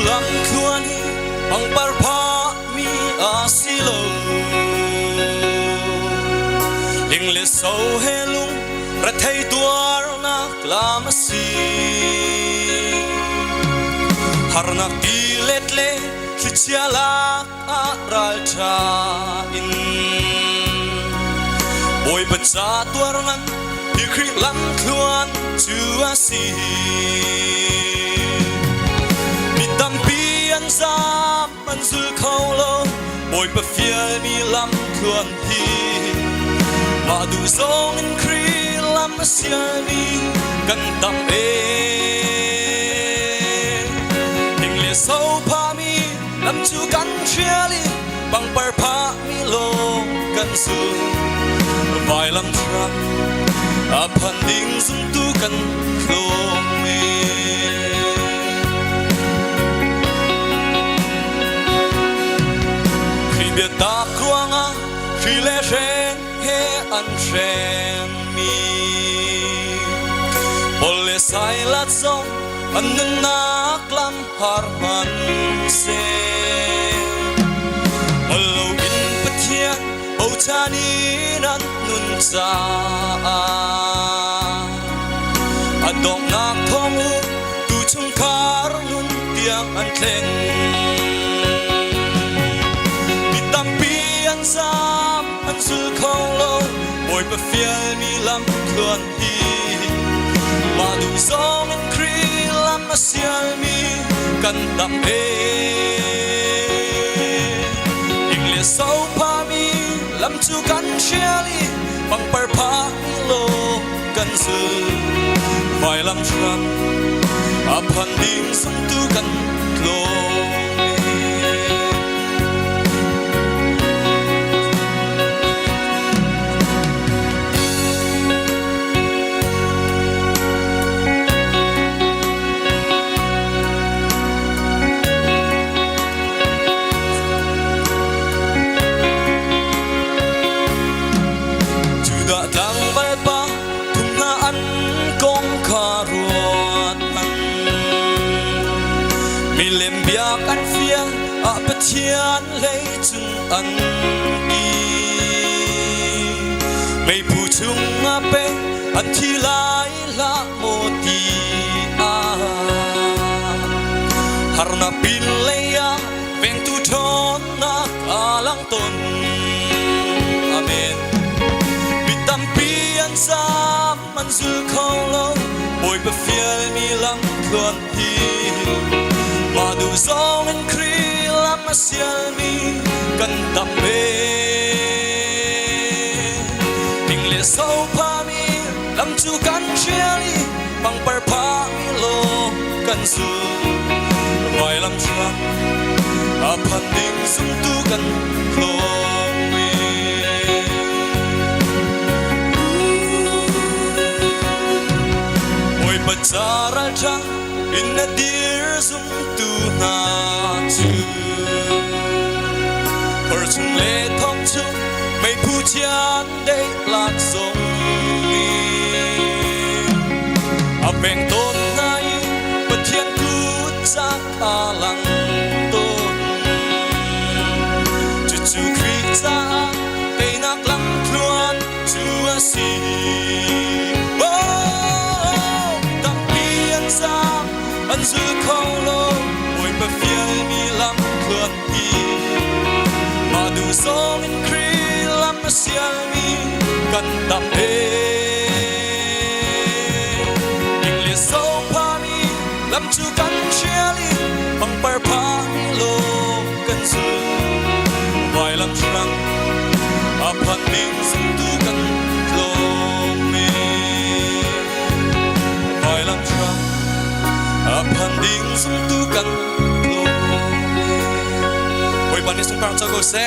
lắm khua ni bằng bar pha mi asilo ling le sâu he lung ra thấy tuar na klamasi har na ti let le chiala aral cha in ôi bật ra tuar ngan hi khri lắm khluan chu asi mi tam pi an sam an zul khâu lo ôi bật phía mi lắm khluan hi mà du zong in khri lắm sia mi kan tam e hình le sâu pa mi lắm chu kan chia li bằng bar pa mi lo kan su vài lắm trăng à pan ding zum tu kan lo mi khi biết ta quang à khi lẽ ren he an ren mi bol le sai lat song an nan nak lam har man se alo in pathian o chani nan nun cha adong nak thong tu chung kar nun tiang an thleng mi tam pi an sam an sul khong lo boy pa fial mi lam khuan hi ma du zong an kri lam na sial mi kan tam e english so pa mi lam chu kan chiali bằng bar pha mi lo kan su vài lam tram a pan ding sum tu kan lo mi lem biak an fia a pathian lei chung an ki mei pu chung a pe an thi lai la mo ti a har na pin leia veng tu thon na alang ton amen mi tam pi an sam an zul khâu lo boy pa fial mi lam khuan hi mà du zong in kri lam sial mi kan tam be ding le so pa mi lam chu kan chiali bằng par pa mi lo kan su vai lam tra a pan ding sum tu kan lo mi oi bazaral cha in a dear zum tu na chu per chung le thom chu mei pu chian dei lat song mi a beng ton nai pathian ku cha a lang ton chu chu kri cha pe nak lang thuan chu a si an zul khâu lo ôi pa fial mi lam khuan hi ma du zong in kri lam sial mi kan tam e ding le so pa mi lam chu kan chiali bằng par pa mi lo kan su vai lam trăng a pan ding sum tu kan lo mi vai lam trăng a pan ding sum tu kan lo oi pan ni sum parang chago se